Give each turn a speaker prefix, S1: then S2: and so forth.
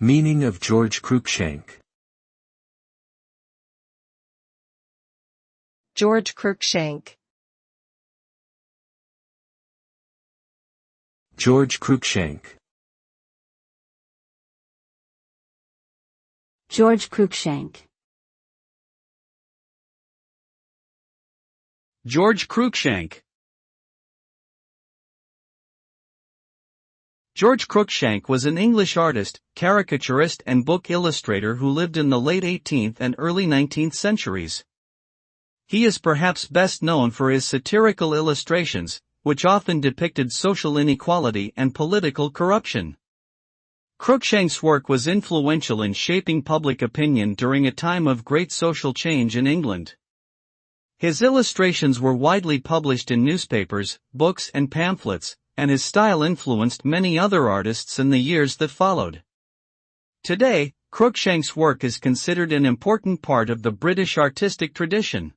S1: Meaning of George Cruickshank.
S2: George Cruickshank.
S1: George Cruickshank.
S3: George Cruickshank.
S4: George Cruickshank. George Cruickshank was an English artist, caricaturist and book illustrator who lived in the late 18th and early 19th centuries. He is perhaps best known for his satirical illustrations, which often depicted social inequality and political corruption. Cruickshank's work was influential in shaping public opinion during a time of great social change in England. His illustrations were widely published in newspapers, books and pamphlets, and his style influenced many other artists in the years that followed. Today, Cruickshank's work is considered an important part of the British artistic tradition.